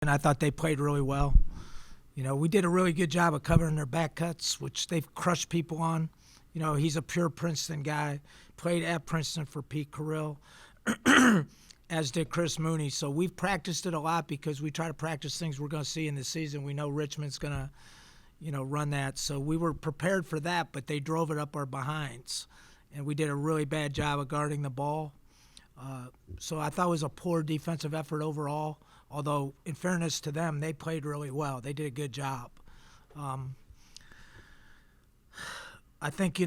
and I thought they played really well. We did a really good job of covering their back cuts, which they've crushed people on. He's a pure Princeton guy. Played at Princeton for Pete Carrill, as did Chris Mooney. So we've practiced it a lot because we try to practice things we're going to see in the season. We know Richmond's going to, run that. So we were prepared for that, but they drove it up our behinds. And we did a really bad job of guarding the ball. So I thought it was a poor defensive effort overall, although in fairness to them, they played really well. They did a good job. I think,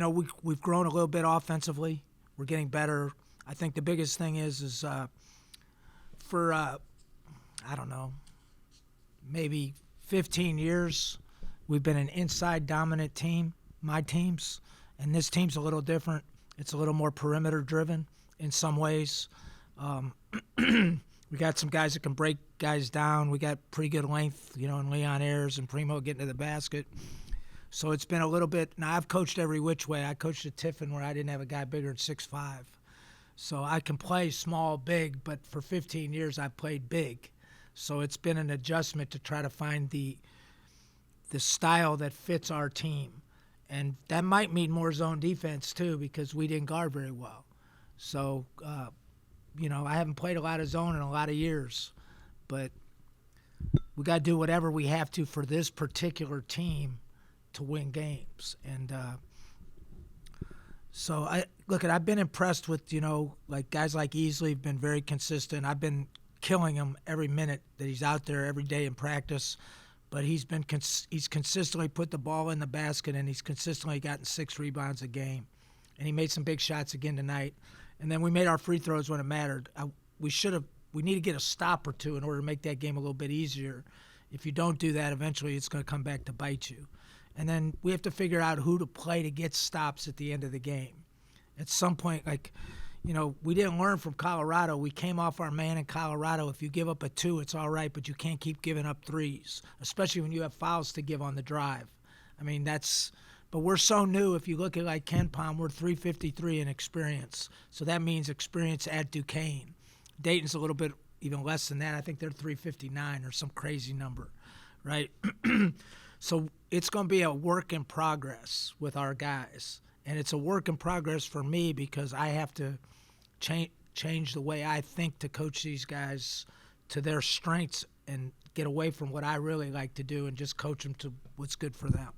we've grown a little bit offensively. We're getting better. I think the biggest thing is for, I don't know, maybe 15 years, we've been an inside dominant team, my teams, and this team's a little different. It's a little more perimeter driven in some ways. We got some guys that can break guys down. We got pretty good length, in Leon Ayers and Primo getting to the basket. So it's been a little bit. Now, I've coached every which way. I coached at Tiffin where I didn't have a guy bigger than 6'5". So I can play small, big, but for 15 years I've played big. So it's been an adjustment to try to find the style that fits our team. And that might mean more zone defense, too, because we didn't guard very well. So, I haven't played a lot of zone in a lot of years. But we got to do whatever we have to for this particular team to win games. And so, I've been impressed with, guys like Easley have been very consistent. I've been killing him every minute that he's out there every day in practice. But he's consistently put the ball in the basket, and he's consistently gotten 6 rebounds a game. And he made some big shots again tonight. And then we made our free throws when it mattered. We need to get a stop or two in order to make that game a little bit easier. If you don't do that, eventually it's going to come back to bite you. And then we have to figure out who to play to get stops at the end of the game. At some point, we didn't learn from Colorado. We came off our man in Colorado. If you give up a 2, it's all right, but you can't keep giving up 3s, especially when you have fouls to give on the drive. But we're so new. If you look at Ken Palm, we're 353 in experience. So that means experience at Duquesne. Dayton's a little bit even less than that. I think they're 359 or some crazy number, right? So it's going to be a work in progress with our guys. And it's a work in progress for me because I have to change the way I think to coach these guys to their strengths and get away from what I really like to do and just coach them to what's good for them.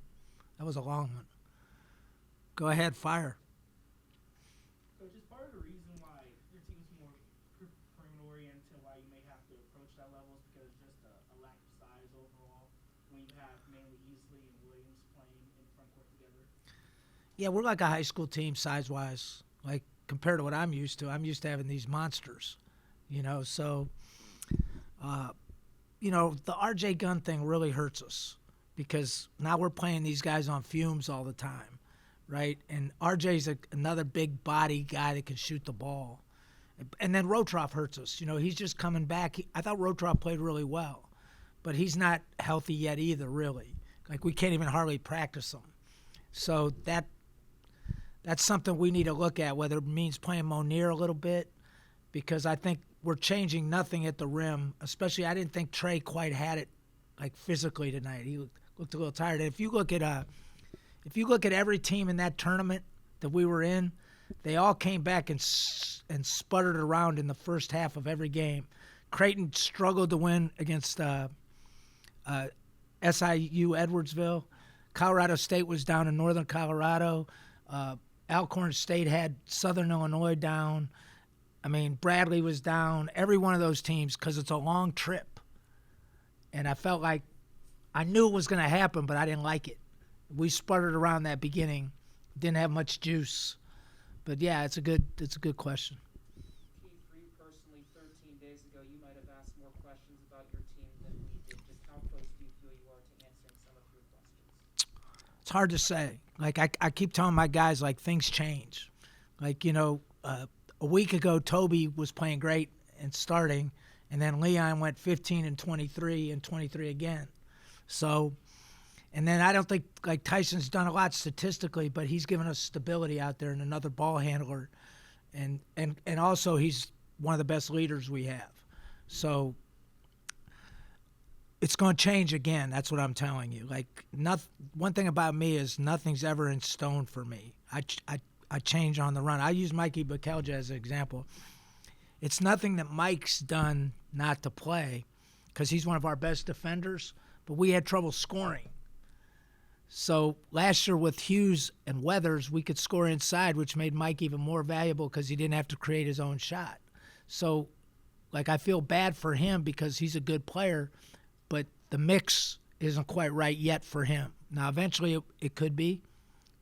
That was a long one. Go ahead, fire. Coach, is part of the reason why your team's more perimeter-oriented, why you may have to approach that level, is because just a lack of size overall when you have mainly Easley and Williams playing in front court together? Yeah, we're like a high school team size-wise, compared to what I'm used to. I'm used to having these monsters, So, the R.J. Gunn thing really hurts us because now we're playing these guys on fumes all the time, right? And R.J.'s another big body guy that can shoot the ball. And then Rotroff hurts us. He's just coming back. I thought Rotroff played really well, but he's not healthy yet either, really. We can't even hardly practice him. So that's something we need to look at, whether it means playing Monier a little bit, because I think we're changing nothing at the rim. Especially, I didn't think Trey quite had it, physically tonight. He looked a little tired. And if you look at every team in that tournament that we were in, they all came back and sputtered around in the first half of every game. Creighton struggled to win against SIU Edwardsville. Colorado State was down in northern Colorado. Alcorn State had Southern Illinois down. Bradley was down. Every one of those teams, because it's a long trip. And I felt like I knew it was going to happen, but I didn't like it. We sputtered around that beginning. Didn't have much juice. But, yeah, it's a good question. Keith, for you personally, 13 days ago, you might have asked more questions about your team than we did. Just how close do you feel you are to answering some of your questions? It's hard to say. I keep telling my guys, things change. A week ago, Toby was playing great and starting, and then Leon went 15 and 23 and 23 again. So, and then I don't think, Tyson's done a lot statistically, but he's given us stability out there and another ball handler. And also he's one of the best leaders we have. So it's going to change again. That's what I'm telling you. Like, one thing about me is nothing's ever in stone for me. I change on the run. I use Mikey Bukelja as an example. It's nothing that Mike's done not to play, because he's one of our best defenders, but we had trouble scoring. So last year with Hughes and Weathers, we could score inside, which made Mike even more valuable because he didn't have to create his own shot. So, like, I feel bad for him because he's a good player, but the mix isn't quite right yet for him. Now, eventually it could be,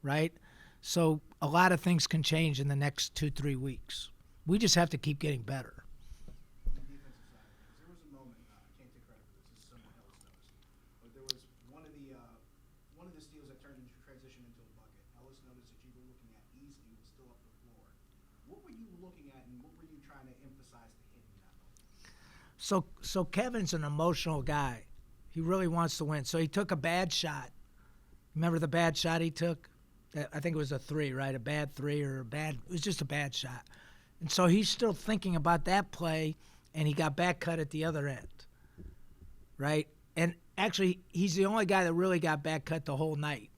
right? So a lot of things can change in the next 2-3 weeks. We just have to keep getting better. On the defensive side of things, there was a moment, I can't take credit for this, someone else knows, but there was one of the steals that turned into transition into a bucket. Ellis noticed that you were looking at Easley, who was still up the floor. What were you looking at, and what were you trying to emphasize to him in that moment? So Kevin's an emotional guy. He really wants to win. So he took a bad shot. Remember the bad shot he took? I think it was a 3, right? A bad 3 or it was just a bad shot. And so he's still thinking about that play, and he got back cut at the other end, right? And actually, he's the only guy that really got back cut the whole night.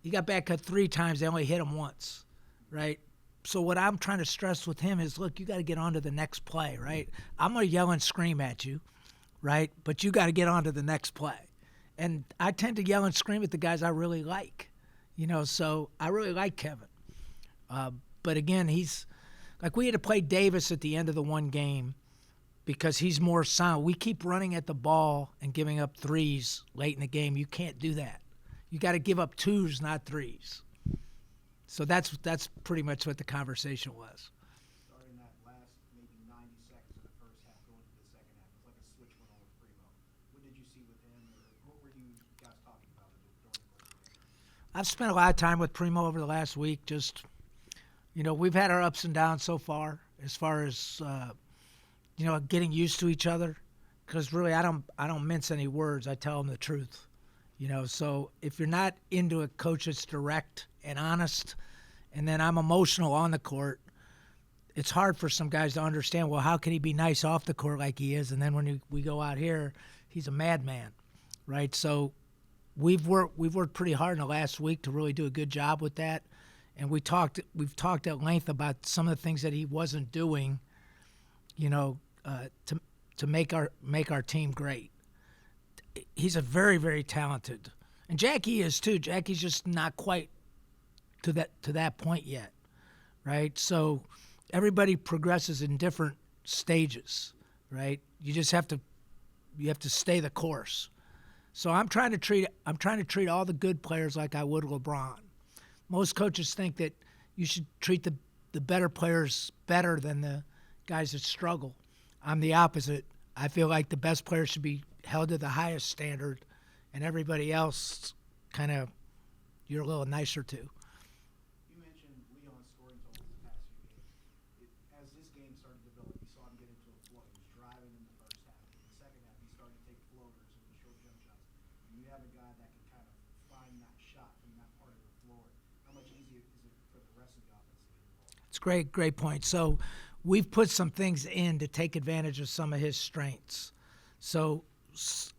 He got back cut 3 times. They only hit him once, right? So what I'm trying to stress with him is, look, you got to get on to the next play, right? I'm going to yell and scream at you, right? But you got to get on to the next play. And I tend to yell and scream at the guys I really like, so I really like Kevin. But again, he's like, we had to play Davis at the end of the one game because he's more sound. We keep running at the ball and giving up 3s late in the game. You can't do that. You got to give up 2s, not 3s. So that's pretty much what the conversation was. Starting that last maybe 90 seconds of the first half going into the second half, it was like a switch went on with Primo. What did you see with him, or what were you guys talking about during the course of the game? I've spent a lot of time with Primo over the last week. Just, we've had our ups and downs so far as getting used to each other. Because really, I don't mince any words. I tell them the truth. So if you're not into a coach that's direct and honest, and then I'm emotional on the court, it's hard for some guys to understand, well, how can he be nice off the court like he is, and then when we go out here, he's a madman, right? So we've worked pretty hard in the last week to really do a good job with that, and we've talked at length about some of the things that he wasn't doing, to make our team great. He's a very, very talented, and Jackie is too. Jackie's just not quite to that point yet, right? So everybody progresses in different stages, right? You just have to stay the course. So I'm trying to treat all the good players like I would LeBron. Most coaches think that you should treat the better players better than the guys that struggle. I'm the opposite. I feel like the best players should be held to the highest standard, and everybody else you're a little nicer to. You mentioned Leon's scoring totals the past few games. As this game started to develop, you saw him get into a flow. He was driving in the first half. In the second half, he started to take floaters and short jump shots. And you have a guy that can kind of find that shot from that part of the floor. How much easier is it for the rest of the offense to get involved? It's great point. So we've put some things in to take advantage of some of his strengths. So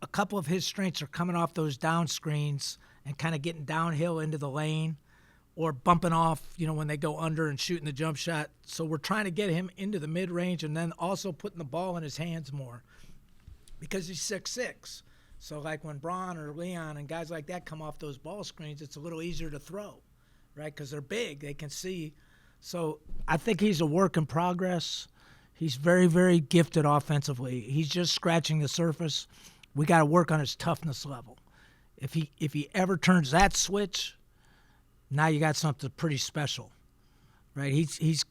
a couple of his strengths are coming off those down screens and kind of getting downhill into the lane, or bumping off, when they go under and shooting the jump shot. So we're trying to get him into the mid-range, and then also putting the ball in his hands more, because he's 6'6". So like when Braun or Leon and guys like that come off those ball screens, it's a little easier to throw, right? Because they're big, they can see. So I think he's a work in progress. He's very, very gifted offensively. He's just scratching the surface. We got to work on his toughness level. If he ever turns that switch, now you got something pretty special, right? He's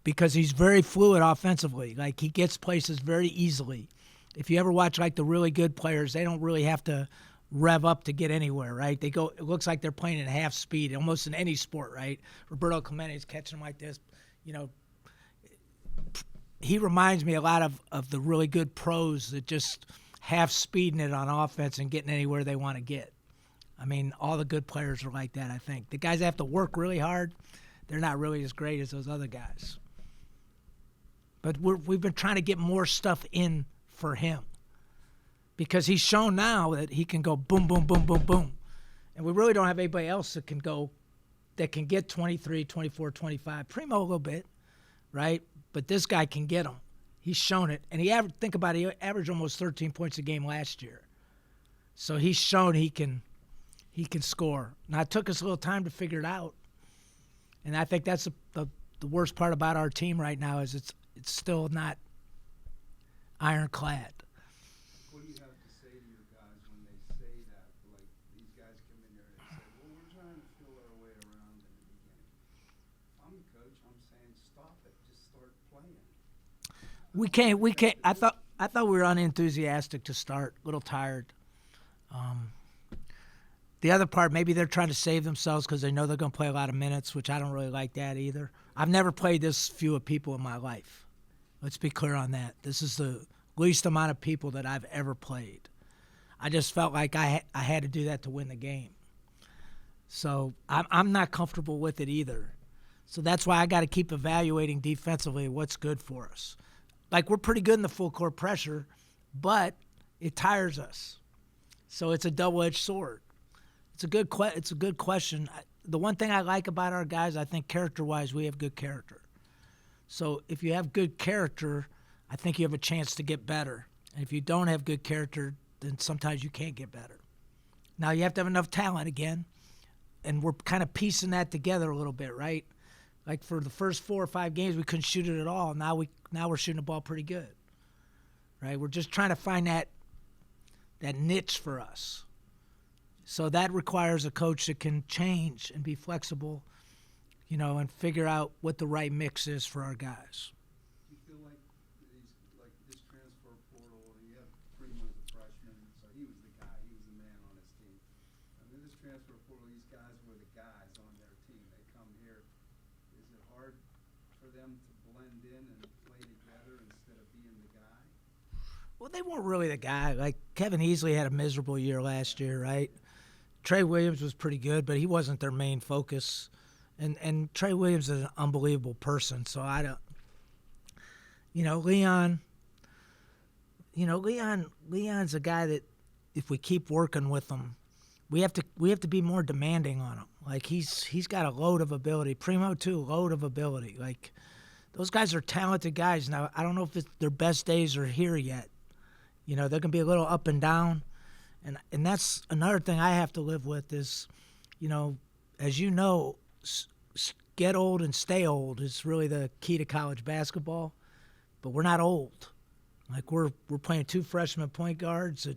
because he's very fluid offensively. Like, he gets places very easily. If you ever watch like the really good players, they don't really have to rev up to get anywhere, right? They go. It looks like they're playing at half speed, almost in any sport, right? Roberto Clemente is catching them like this, He reminds me a lot of the really good pros that just half speeding it on offense and getting anywhere they want to get. I mean, all the good players are like that, I think. The guys that have to work really hard, they're not really as great as those other guys. But we've been trying to get more stuff in for him. because he's shown now that he can go boom, boom, boom, boom, boom. And we really don't have anybody else that can go, that can get 23, 24, 25. Primo a little bit, right? But this guy can get them. He's shown it. And think about it, he averaged almost 13 points a game last year. So he's shown he can score. Now, it took us a little time to figure it out. And I think that's the worst part about our team right now is it's still not ironclad. What do you have to say to your guys when they say that? Like, these guys come in there and say, well, we're trying to feel our way around in the beginning. I'm the coach. I'm saying stop it. Just start playing. We can't. I thought we were unenthusiastic to start, a little tired. The other part, maybe they're trying to save themselves because they know they're going to play a lot of minutes, which I don't really like that either. I've never played this few of people in my life. Let's be clear on that. This is the least amount of people that I've ever played. I just felt like I had to do that to win the game. So I'm not comfortable with it either. So that's why I got to keep evaluating defensively what's good for us. Like, we're pretty good in the full court pressure, but it tires us. So it's a double-edged sword. It's a good question. The one thing I like about our guys, I think character-wise, we have good character. So if you have good character, I think you have a chance to get better. And if you don't have good character, then sometimes you can't get better. Now, you have to have enough talent again, and we're kind of piecing that together a little bit, right? Like, for the first 4 or 5 games, we couldn't shoot it at all. Now we're shooting the ball pretty good, right? We're just trying to find that niche for us. So that requires a coach that can change and be flexible, and figure out what the right mix is for our guys. Do you feel like this transfer portal, you have Primo as a freshman, so he was the guy, he was the man on his team. I mean, this transfer portal, these guys were the guys on their team. They come here. Is it hard for them to blend in and play together instead of being the guy? Well, they weren't really the guy. Like, Kevin Easley had a miserable year last year, right? Trey Williams was pretty good, but he wasn't their main focus. And Trey Williams is an unbelievable person, so I don't. Leon's a guy that if we keep working with him, we have to be more demanding on him. Like, he's got a load of ability. Primo too, load of ability. Like, those guys are talented guys. Now, I don't know if their best days are here yet. They're gonna be a little up and down. And that's another thing I have to live with is, as you know, get old and stay old is really the key to college basketball. But we're not old. Like, we're playing 2 freshman point guards,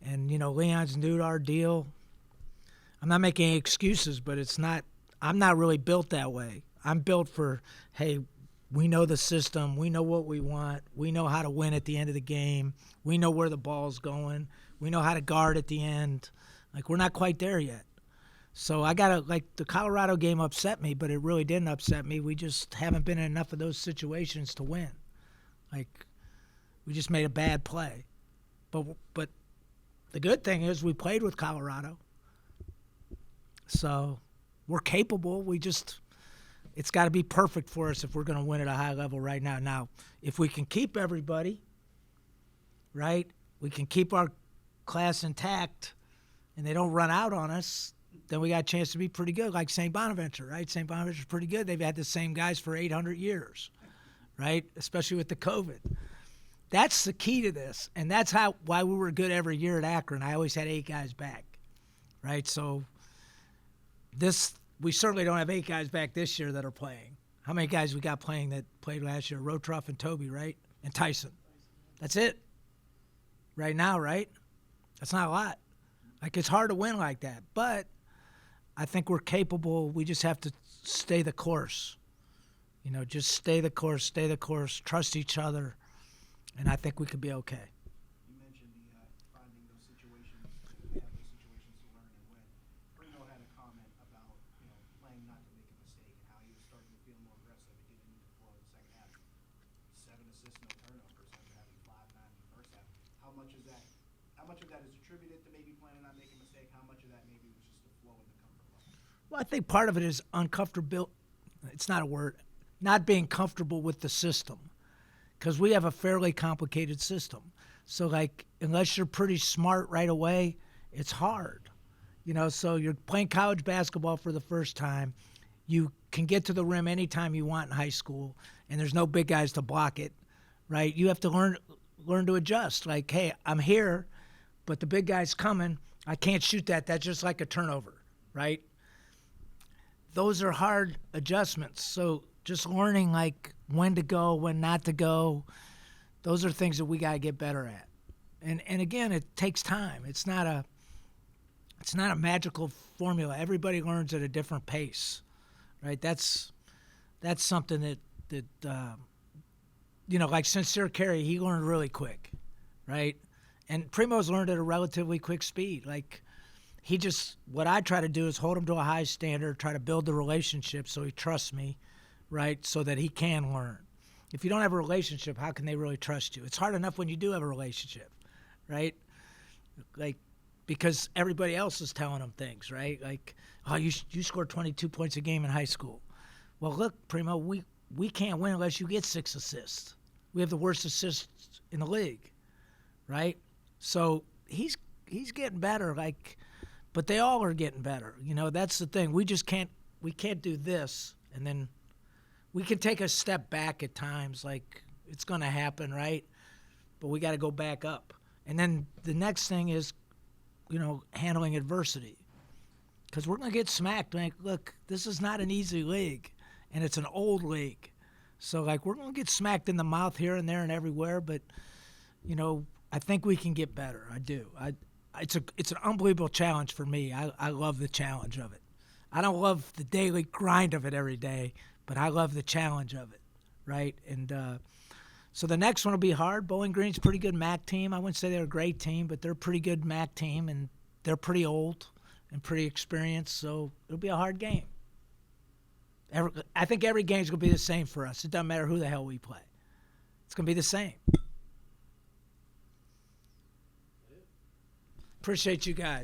and Leon's new to our deal. I'm not making any excuses, but I'm not really built that way. I'm built for, hey, we know the system. We know what we want. We know how to win at the end of the game. We know where the ball's going. We know how to guard at the end. Like, we're not quite there yet. So the Colorado game upset me, but it really didn't upset me. We just haven't been in enough of those situations to win. Like, we just made a bad play. But the good thing is we played with Colorado. So we're capable. It's got to be perfect for us if we're going to win at a high level right now. Now, if we can keep everybody, right, we can keep our class intact and they don't run out on us, then we got a chance to be pretty good, like St. Bonaventure, right? St. Bonaventure's pretty good. They've had the same guys for 800 years, right, especially with the COVID. That's the key to this, and that's why we were good every year at Akron. I always had 8 guys back, right? So we certainly don't have 8 guys back this year that are playing. How many guys we got playing that played last year? Rotroff and Toby, right? And Tyson. That's it. Right now, right? That's not a lot. Like, it's hard to win like that. But I think we're capable. We just have to stay the course. Just stay the course, trust each other, and I think we could be okay. You mentioned finding those situations, we have those situations to learn and win. Primo had a comment about, playing not to make a mistake and how he was starting to feel more aggressive and getting into the flow in the second half. 7 assists, no turnovers after having 5-9 in the first half. How much of that is attributed to maybe planning on making a mistake? How much of that maybe was just the flow and the comfort level? Well, I think part of it is uncomfortable. It's not a word. Not being comfortable with the system, because we have a fairly complicated system. So like, unless you're pretty smart right away, it's hard. You know, so you're playing college basketball for the first time. You can get to the rim anytime you want in high school, and there's no big guys to block it, right? You have to learn to adjust. Like, hey, I'm here, but the big guy's coming. I can't shoot that. That's just like a turnover, right? Those are hard adjustments. So just learning like when to go, when not to go, those are things that we got to get better at. And again, it takes time. It's not a magical formula. Everybody learns at a different pace, right? That's something that you know, like Sincere Carey, he learned really quick, right? And Primo's learned at a relatively quick speed. Like, what I try to do is hold him to a high standard, try to build the relationship so he trusts me, right? So that he can learn. If you don't have a relationship, how can they really trust you? It's hard enough when you do have a relationship, right? Like, because everybody else is telling them things, right? Like, oh, you scored 22 points a game in high school. Well, look, Primo, we can't win unless you get 6 assists. We have the worst assists in the league, right? So he's getting better, like, but they all are getting better. You know, that's the thing. We can't do this, and then we can take a step back at times, like it's going to happen, right? But we got to go back up. And then the next thing is, you know, handling adversity, because we're going to get smacked. Like, look, this is not an easy league, and it's an old league. So, like, we're going to get smacked in the mouth here and there and everywhere, but, you know, I think we can get better. I do. It's an unbelievable challenge for me. I love the challenge of it. I don't love the daily grind of it every day, but I love the challenge of it, right? And so the next one will be hard. Bowling Green's a pretty good MAC team. I wouldn't say they're a great team, but they're a pretty good MAC team, and they're pretty old and pretty experienced, so it'll be a hard game. I think every game's going to be the same for us. It doesn't matter who the hell we play. It's going to be the same. Appreciate you guys.